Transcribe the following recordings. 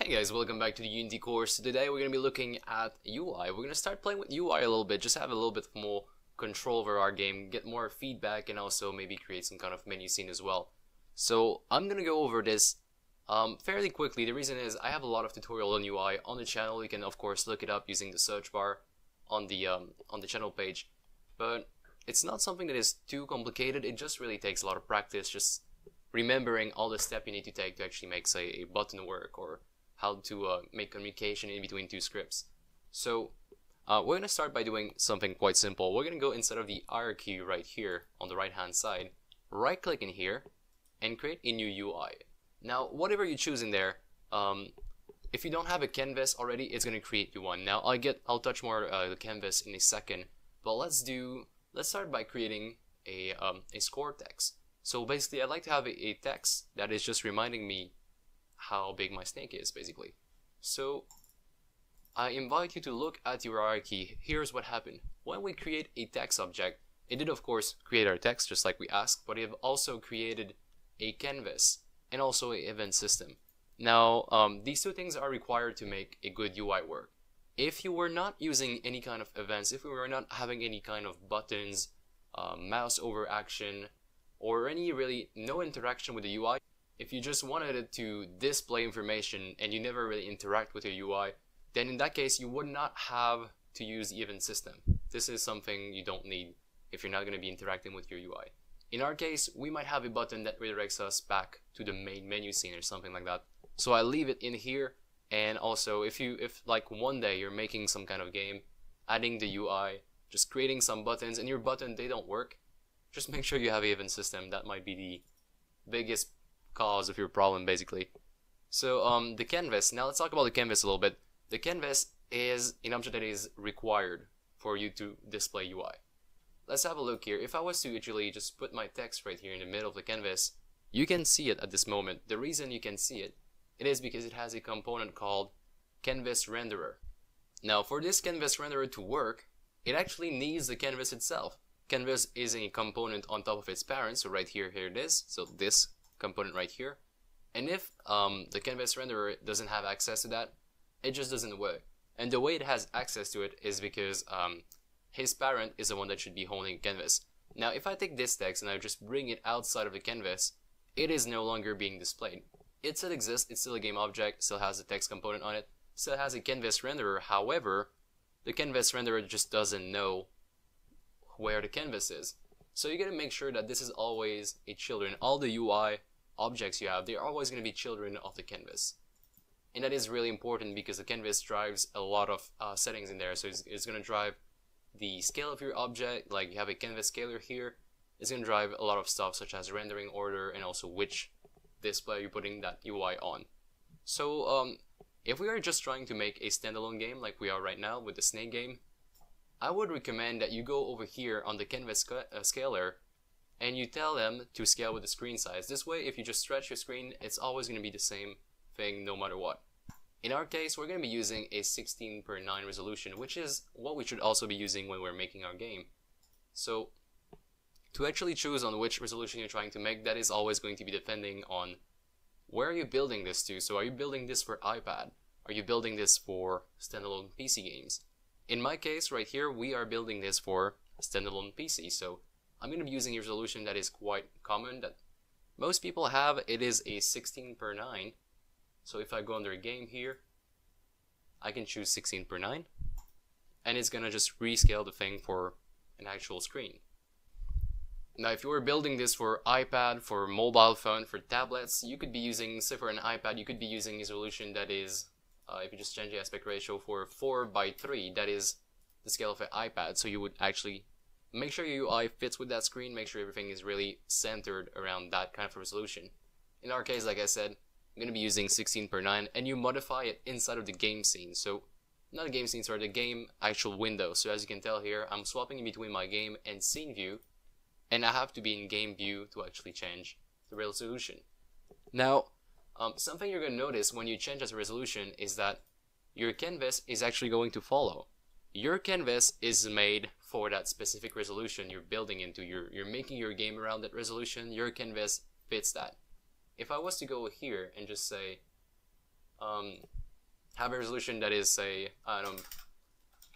Hey guys, welcome back to the Unity course. Today we're going to be looking at UI. We're going to start playing with UI a little bit, just have a little bit more control over our game, get more feedback, and also maybe create some kind of menu scene as well. So I'm going to go over this fairly quickly. The reason is I have a lot of tutorial on UI on the channel. You can of course look it up using the search bar on the channel page, but it's not something that is too complicated. It just really takes a lot of practice, just remembering all the steps you need to take to actually make, say, a button work, or how to make communication in between two scripts. So we're going to start by doing something quite simple. We're going to go inside of the hierarchy right here on the right hand side, right click in here and create a new UI. Now whatever you choose in there, if you don't have a canvas already, it's going to create you one. Now I'll touch more the canvas in a second, but let's start by creating a score text. So basically I'd like to have a text that is just reminding me how big my snake is, basically. So I invite you to look at your hierarchy. Here's what happened. When we create a text object, it did of course create our text just like we asked, but it also created a canvas and also an event system. Now these two things are required to make a good UI work. If you were not using any kind of events, if we were not having any kind of buttons, mouse over action, or no interaction with the UI, if you just wanted it to display information and you never really interact with your UI, then in that case you would not have to use the event system. This is something you don't need if you're not going to be interacting with your UI. In our case, we might have a button that redirects us back to the main menu scene or something like that. So I leave it in here, and also if like one day you're making some kind of game, adding the UI, just creating some buttons, and your button, they don't work, just make sure you have an event system. That might be the biggest cause of your problem, basically. So the canvas, now let's talk about the canvas a little bit. The canvas is an object that is required for you to display UI. Let's have a look here. If I was to actually just put my text right here in the middle of the canvas, you can see it at this moment. The reason you can see it is because it has a component called canvas renderer. Now for this canvas renderer to work, it actually needs the canvas itself. Canvas is a component on top of its parent, so right here it is, so this component right here. And if the canvas renderer doesn't have access to that, it just doesn't work. And the way it has access to it is because his parent is the one that should be holding canvas. Now if I take this text and I just bring it outside of the canvas, it is no longer being displayed. It still exists, it's still a game object, still has a text component on it, still has a canvas renderer. However, the canvas renderer just doesn't know where the canvas is. So you gotta make sure that this is always a children. All the UI objects you have, they're always going to be children of the canvas. And that is really important because the canvas drives a lot of settings in there. So it's going to drive the scale of your object, like you have a canvas scaler here. It's going to drive a lot of stuff such as rendering order and also which display you're putting that UI on. So if we are just trying to make a standalone game like we are right now with the snake game, I would recommend that you go over here on the canvas scaler and you tell them to scale with the screen size. This way, if you just stretch your screen, it's always going to be the same thing no matter what. In our case, we're going to be using a 16:9 resolution, which is what we should also be using when we're making our game. So to actually choose on which resolution you're trying to make, that is always going to be depending on where you're building this to. So are you building this for iPad? Are you building this for standalone PC games? In my case right here, we are building this for standalone PC. So I'm going to be using a resolution that is quite common, that most people have. It is a 16:9. So if I go under game here, I can choose 16:9, and it's going to just rescale the thing for an actual screen. Now if you were building this for iPad, for mobile phone, for tablets, you could be using, say for an iPad, you could be using a resolution that is, if you just change the aspect ratio for 4:3, that is the scale of an iPad. So you would actually make sure your UI fits with that screen, make sure everything is really centered around that kind of resolution. In our case, like I said, I'm going to be using 16:9, and you modify it inside of the game scene. So, not the game scene, sorry, the game actual window. So as you can tell here, I'm swapping in between my game and scene view, and I have to be in game view to actually change the resolution. Now, something you're going to notice when you change this resolution is that your canvas is actually going to follow. Your canvas is made for that specific resolution you're building into. You're making your game around that resolution. Your canvas fits that. If I was to go here and just say have a resolution that is, say, I don't know,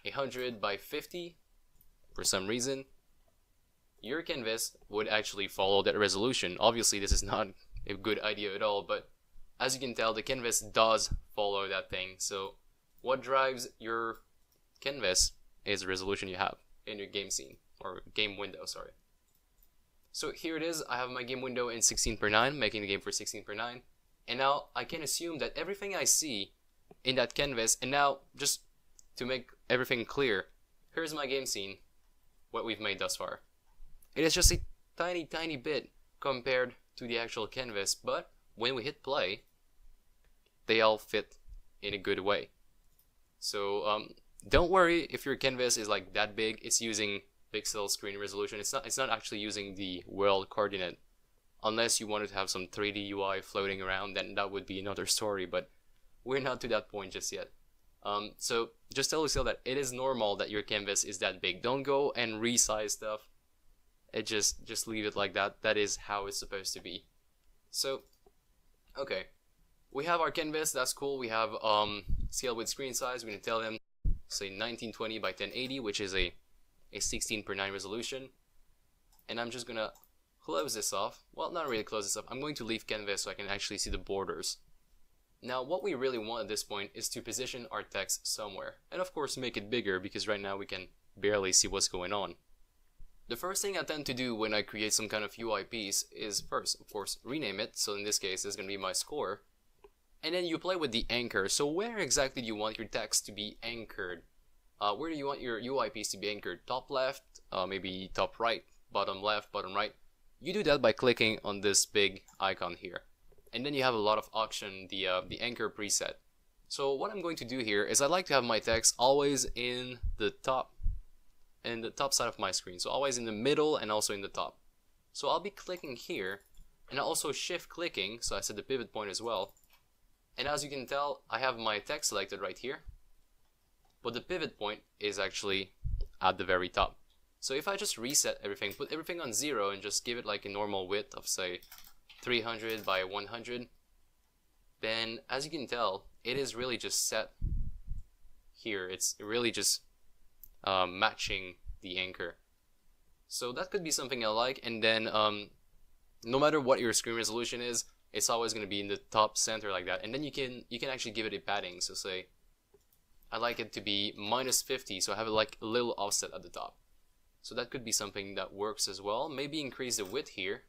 100 by 50 for some reason, your canvas would actually follow that resolution. Obviously, this is not a good idea at all, but as you can tell, the canvas does follow that thing. So what drives your canvas is the resolution you have in your game scene, or game window, sorry. So here it is. I have my game window in 16:9, making the game for 16:9, and now I can assume that everything I see in that canvas, and now just to make everything clear, here's my game scene, what we've made thus far. It is just a tiny bit compared to the actual canvas, but when we hit play, they all fit in a good way. So don't worry if your canvas is like that big. It's using pixel screen resolution. It's not actually using the world coordinate. Unless you wanted to have some 3D UI floating around, then that would be another story, but we're not to that point just yet. So just tell yourself that it is normal that your canvas is that big. Don't go and resize stuff. It just leave it like that. That is how it's supposed to be. So, okay. We have our canvas, that's cool. We have scale with screen size. We can tell them, say, 1920 by 1080, which is a 16:9 resolution. And I'm just gonna close this off. Well, not really close this off. I'm going to leave canvas so I can actually see the borders. Now, what we really want at this point is to position our text somewhere. And of course, make it bigger, because right now we can barely see what's going on. The first thing I tend to do when I create some kind of UI piece is first, of course, rename it. So in this case, it's going to be my score. And then you play with the anchor. So where exactly do you want your text to be anchored? Where do you want your UI piece to be anchored? Top left, maybe top right, bottom left, bottom right. You do that by clicking on this big icon here. And then you have a lot of options, the anchor preset. So what I'm going to do here is I like to have my text always in the top side of my screen. So always in the middle and also in the top. So I'll be clicking here, and I'll also shift clicking, so I set the pivot point as well. And as you can tell, I have my text selected right here, but the pivot point is actually at the very top. So if I just reset everything, put everything on 0 and just give it like a normal width of, say, 300 by 100, then as you can tell, it is really just set here. It's really just matching the anchor. So that could be something I like. And then no matter what your screen resolution is, it's always going to be in the top center like that. And then you can actually give it a padding. So say I like it to be -50, so I have like a little offset at the top. So that could be something that works as well. Maybe increase the width here.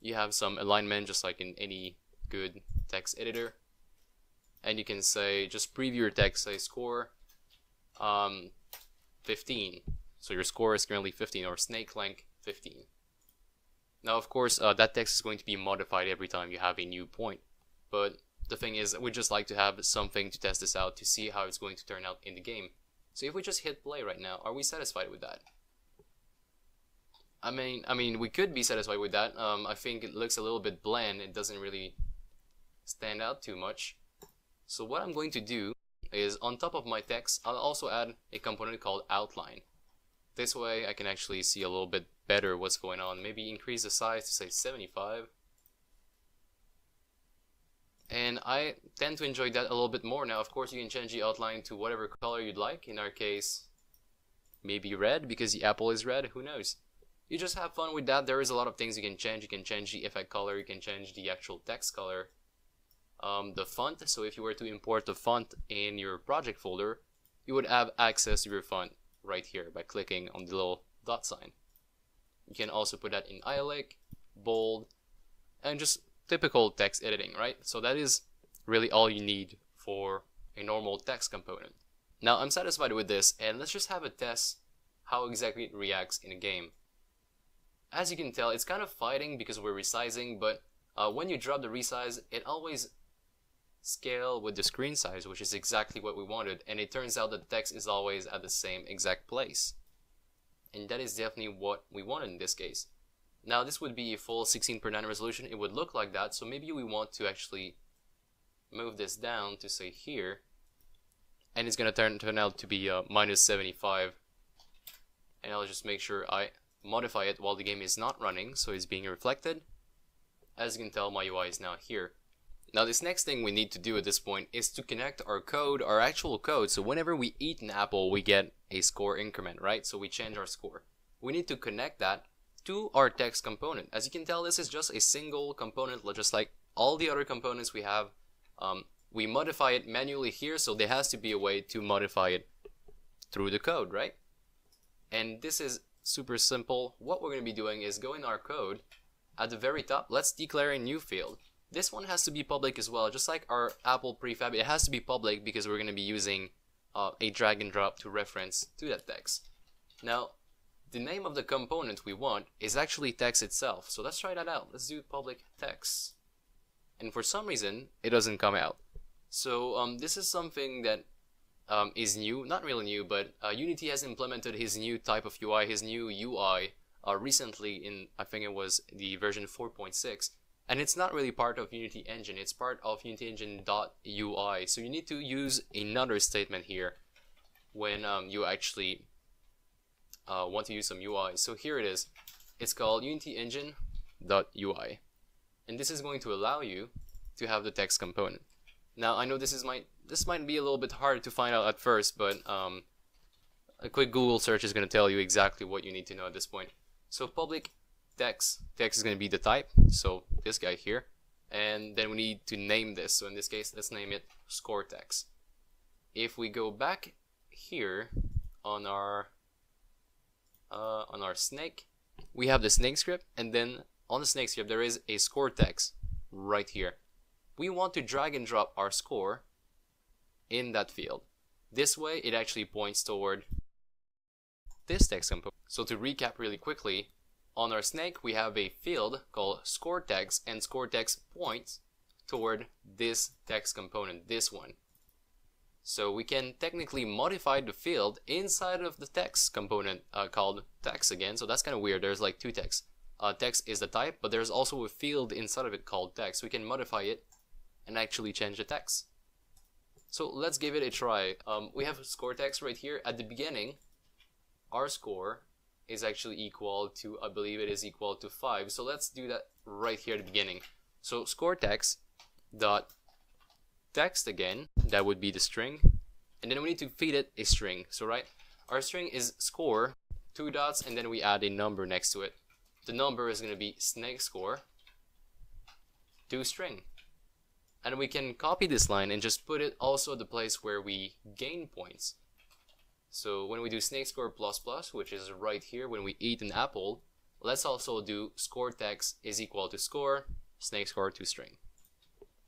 You have some alignment just like in any good text editor. And you can say, just preview your text, say score 15. So your score is currently 15, or snake length 15. Now of course that text is going to be modified every time you have a new point. But the thing is, we just like to have something to test this out to see how it's going to turn out in the game. So if we just hit play right now, are we satisfied with that? I mean, we could be satisfied with that. I think it looks a little bit bland. It doesn't really stand out too much. So what I'm going to do is, on top of my text, I'll also add a component called outline. This way I can actually see a little bit better what's going on. Maybe increase the size to say 75. And I tend to enjoy that a little bit more. Now of course you can change the outline to whatever color you'd like. In our case, maybe red, because the apple is red, who knows. You just have fun with that. There is a lot of things you can change. You can change the effect color, you can change the actual text color. The font, so if you were to import the font in your project folder, you would have access to your font right here by clicking on the little dot sign. You can also put that in italic, bold, and just typical text editing, right? So that is really all you need for a normal text component. Now I'm satisfied with this, and let's just have a test how exactly it reacts in a game. As you can tell, it's kind of fighting because we're resizing, but when you drop the resize, it always scale with the screen size, which is exactly what we wanted, and it turns out that the text is always at the same exact place. And that is definitely what we wanted in this case. Now this would be a full 16:9 resolution, it would look like that, so maybe we want to actually move this down to say here, and it's gonna turn out to be -75, and I'll just make sure I modify it while the game is not running, so it's being reflected. As you can tell, my UI is now here. Now this next thing we need to do at this point is to connect our code, our actual code, so whenever we eat an apple we get a score increment, right? So we change our score. We need to connect that to our text component. As you can tell, this is just a single component, just like all the other components we have. We modify it manually here, so there has to be a way to modify it through the code, right? And this is super simple. What we're going to be doing is go in our code. At the very top, let's declare a new field. This one has to be public as well, just like our Apple prefab. It has to be public because we're going to be using a drag and drop to reference to that text. Now, the name of the component we want is actually text itself. So let's try that out. Let's do public text. And for some reason, it doesn't come out. So this is something that is new, not really new, but Unity has implemented his new type of UI, his new UI recently in, I think it was the version 4.6. And it's not really part of Unity Engine, it's part of Unity Engine.ui. So you need to use another statement here when you actually want to use some UI. So here it is. It's called Unity Engine.ui. And this is going to allow you to have the text component. Now I know this might be a little bit hard to find out at first, but a quick Google search is going to tell you exactly what you need to know at this point. So public text is going to be the type, so this guy here, and then we need to name this. So in this case, let's name it score text. If we go back here on our snake, we have the snake script, and then on the snake script there is a score text right here. We want to drag and drop our score in that field. This way it actually points toward this text component. So to recap really quickly, on our snake we have a field called score text, and score text points toward this text component, this one. So we can technically modify the field inside of the text component called text again. So that's kind of weird. There's like two texts. Text is the type, but there's also a field inside of it called text. We can modify it and actually change the text. So let's give it a try. We have score text right here. At the beginning, our score is actually equal to, I believe it is equal to 5. So let's do that right here at the beginning. So score text dot text again, that would be the string, and then we need to feed it a string. So right, our string is score, 2 dots, and then we add a number next to it. The number is going to be snake score to string. And we can copy this line and just put it also at the place where we gain points. So when we do snake score plus plus, which is right here when we eat an apple, let's also do score text is equal to score, snake score to string,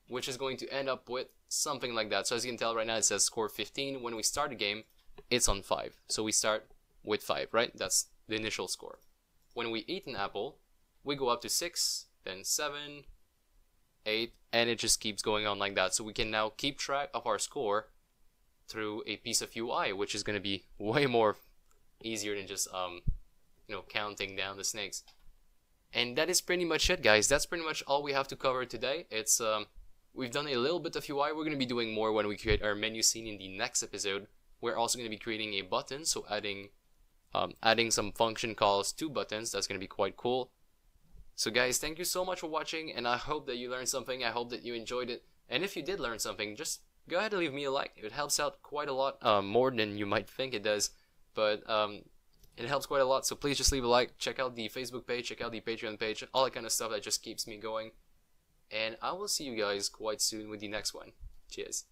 which is going to end up with something like that. So as you can tell right now it says score 15. When we start the game, it's on 5. So we start with 5, right? That's the initial score. When we eat an apple, we go up to 6, then 7, 8, and it just keeps going on like that. So we can now keep track of our score through a piece of UI, which is going to be way more easier than just counting down the snakes. And that is pretty much it, guys. That's pretty much all we have to cover today. It's we've done a little bit of UI. We're going to be doing more when we create our menu scene in the next episode. We're also going to be creating a button, so adding some function calls to buttons. That's going to be quite cool. So guys, thank you so much for watching, and I hope that you learned something. I hope that you enjoyed it. And if you did learn something, just go ahead and leave me a like. It helps out quite a lot, more than you might think it does. But it helps quite a lot, so please just leave a like. Check out the Facebook page, check out the Patreon page, all that kind of stuff that just keeps me going. And I will see you guys quite soon with the next one. Cheers.